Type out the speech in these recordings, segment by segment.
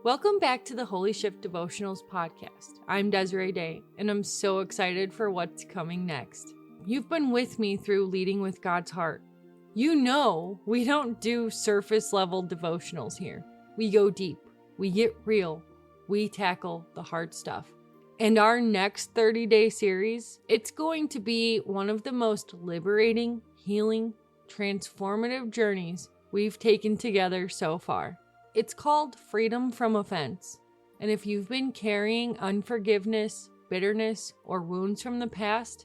Welcome back to the Holy Shift Devotionals podcast. I'm Desiree, and I'm so excited for what's coming next. You've been with me through Leading with God's Heart. You know we don't do surface level devotionals here. We go deep, we get real, we tackle the hard stuff. And our next 30-day series, it's going to be one of the most liberating, healing, transformative journeys we've taken together so far. It's called Freedom from Offense. And if you've been carrying unforgiveness, bitterness, or wounds from the past,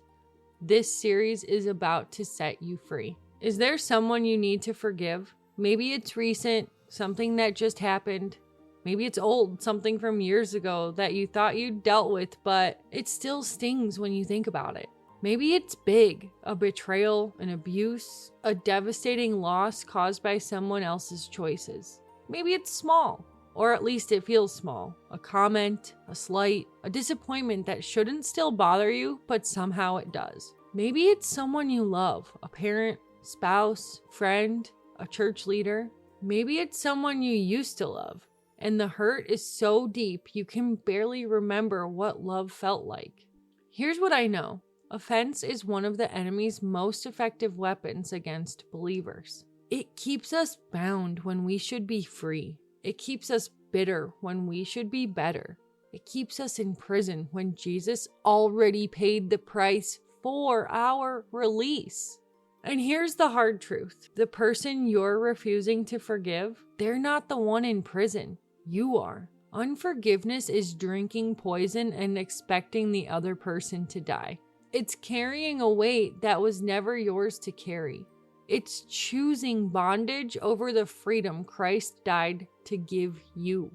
this series is about to set you free. Is there someone you need to forgive? Maybe it's recent, something that just happened. Maybe it's old, something from years ago that you thought you dealt with, but it still stings when you think about it. Maybe it's big, a betrayal, an abuse, a devastating loss caused by someone else's choices. Maybe it's small, or at least it feels small. A comment, a slight, a disappointment that shouldn't still bother you, but somehow it does. Maybe it's someone you love, a parent, spouse, friend, a church leader. Maybe it's someone you used to love, and the hurt is so deep you can barely remember what love felt like. Here's what I know. Offense is one of the enemy's most effective weapons against believers. It keeps us bound when we should be free. It keeps us bitter when we should be better. It keeps us in prison when Jesus already paid the price for our release. And here's the hard truth. The person you're refusing to forgive, they're not the one in prison. You are. Unforgiveness is drinking poison and expecting the other person to die. It's carrying a weight that was never yours to carry. It's choosing bondage over the freedom Christ died to give you.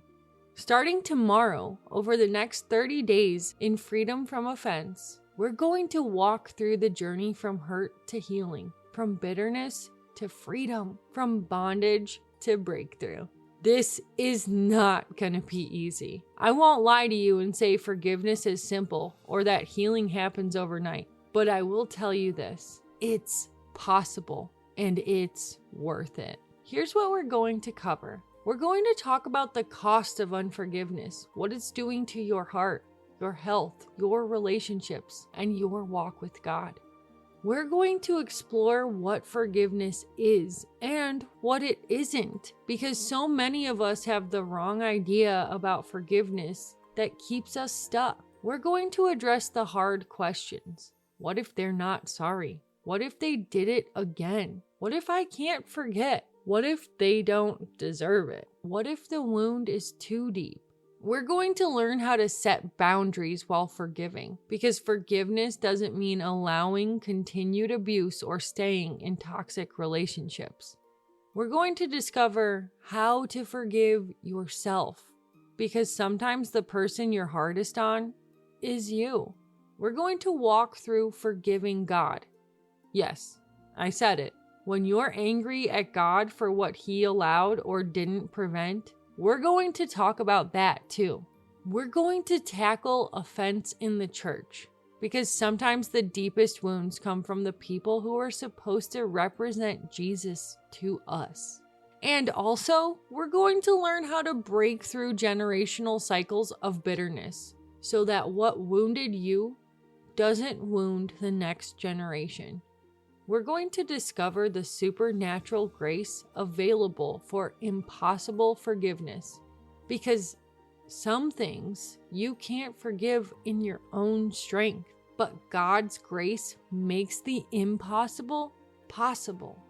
Starting tomorrow, over the next 30 days in Freedom from Offense, we're going to walk through the journey from hurt to healing, from bitterness to freedom, from bondage to breakthrough. This is not gonna be easy. I won't lie to you and say forgiveness is simple or that healing happens overnight, but I will tell you this, it's possible. And it's worth it. Here's what we're going to cover. We're going to talk about the cost of unforgiveness, what it's doing to your heart, your health, your relationships, and your walk with God. We're going to explore what forgiveness is and what it isn't, because so many of us have the wrong idea about forgiveness that keeps us stuck. We're going to address the hard questions. What if they're not sorry? What if they did it again? What if I can't forget? What if they don't deserve it? What if the wound is too deep? We're going to learn how to set boundaries while forgiving, because forgiveness doesn't mean allowing continued abuse or staying in toxic relationships. We're going to discover how to forgive yourself, because sometimes the person you're hardest on is you. We're going to walk through forgiving God. Yes, I said it. When you're angry at God for what He allowed or didn't prevent, we're going to talk about that too. We're going to tackle offense in the church, because sometimes the deepest wounds come from the people who are supposed to represent Jesus to us. And also, we're going to learn how to break through generational cycles of bitterness so that what wounded you doesn't wound the next generation. We're going to discover the supernatural grace available for impossible forgiveness, because some things you can't forgive in your own strength, but God's grace makes the impossible possible.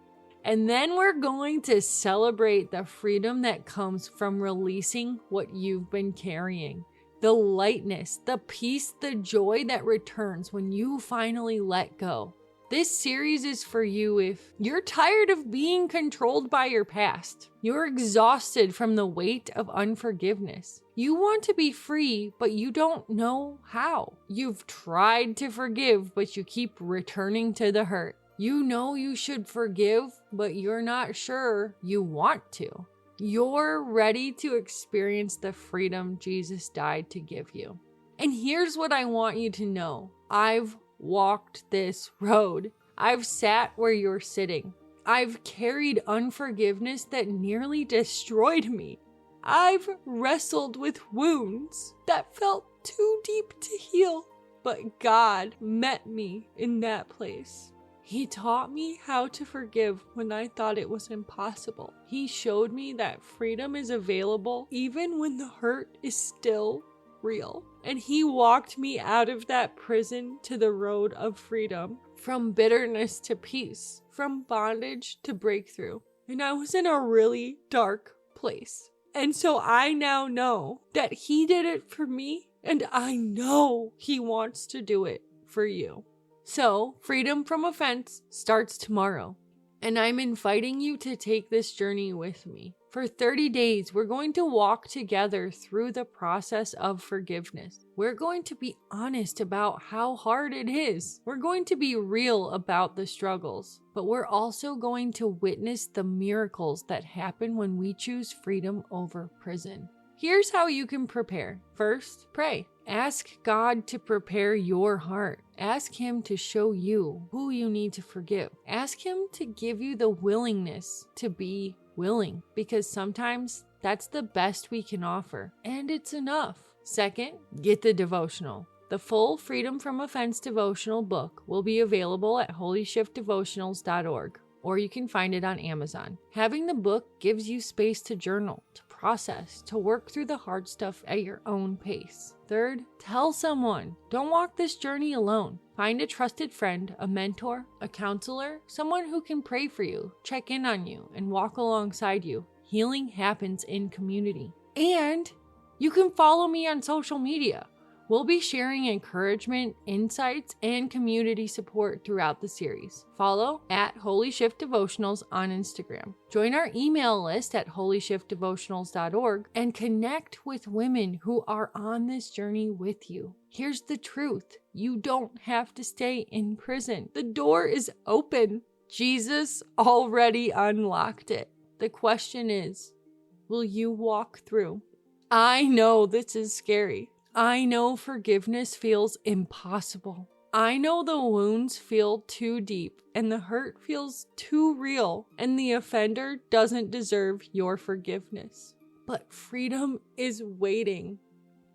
And then we're going to celebrate the freedom that comes from releasing what you've been carrying, the lightness, the peace, the joy that returns when you finally let go. This series is for you if you're tired of being controlled by your past. You're exhausted from the weight of unforgiveness. You want to be free, but you don't know how. You've tried to forgive, but you keep returning to the hurt. You know you should forgive, but you're not sure you want to. You're ready to experience the freedom Jesus died to give you. And here's what I want you to know. I've walked this road. I've sat where you're sitting. I've carried unforgiveness that nearly destroyed me. I've wrestled with wounds that felt too deep to heal, but God met me in that place. He taught me how to forgive when I thought it was impossible. He showed me that freedom is available even when the hurt is still real. And he walked me out of that prison to the road of freedom, from bitterness to peace, from bondage to breakthrough. And I was in a really dark place. And so I now know that he did it for me, and I know he wants to do it for you. So, freedom from offense starts tomorrow, and I'm inviting you to take this journey with me. For 30 days, we're going to walk together through the process of forgiveness. We're going to be honest about how hard it is. We're going to be real about the struggles, but we're also going to witness the miracles that happen when we choose freedom over prison. Here's how you can prepare. First, pray. Ask God to prepare your heart. Ask Him to show you who you need to forgive. Ask Him to give you the willingness to be willing, because sometimes that's the best we can offer, and it's enough. Second, get the devotional. The full Freedom from Offense devotional book will be available at holyshiftdevotionals.org, or you can find it on Amazon. Having the book gives you space to journal, to process, to work through the hard stuff at your own pace. Third, tell someone. Don't walk this journey alone. Find a trusted friend, a mentor, a counselor, someone who can pray for you, check in on you, and walk alongside you. Healing happens in community. And you can follow me on social media. We'll be sharing encouragement, insights, and community support throughout the series. Follow at Holy Shift Devotionals on Instagram. Join our email list at holyshiftdevotionals.org and connect with women who are on this journey with you. Here's the truth. You don't have to stay in prison. The door is open. Jesus already unlocked it. The question is, will you walk through? I know this is scary. I know forgiveness feels impossible. I know the wounds feel too deep and the hurt feels too real, and the offender doesn't deserve your forgiveness. But freedom is waiting.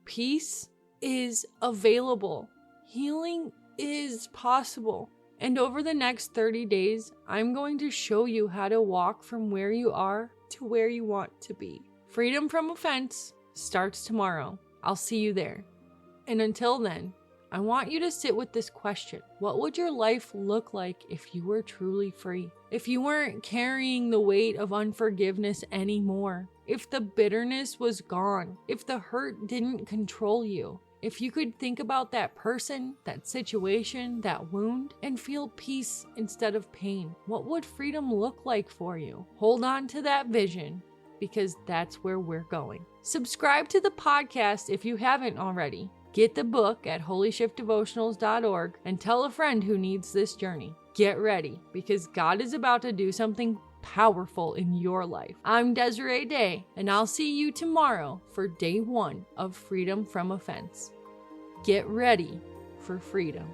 Peace is available. Healing is possible. And over the next 30 days, I'm going to show you how to walk from where you are to where you want to be. Freedom from offense starts tomorrow. I'll see you there. And until then, I want you to sit with this question. What would your life look like if you were truly free? If you weren't carrying the weight of unforgiveness anymore? If the bitterness was gone? If the hurt didn't control you? If you could think about that person, that situation, that wound, and feel peace instead of pain? What would freedom look like for you? Hold on to that vision, because that's where we're going. Subscribe to the podcast if you haven't already. Get the book at holyshiftdevotionals.org and tell a friend who needs this journey. Get ready, because God is about to do something powerful in your life. I'm Desiree Day, and I'll see you tomorrow for day 1 of Freedom from Offense. Get ready for freedom.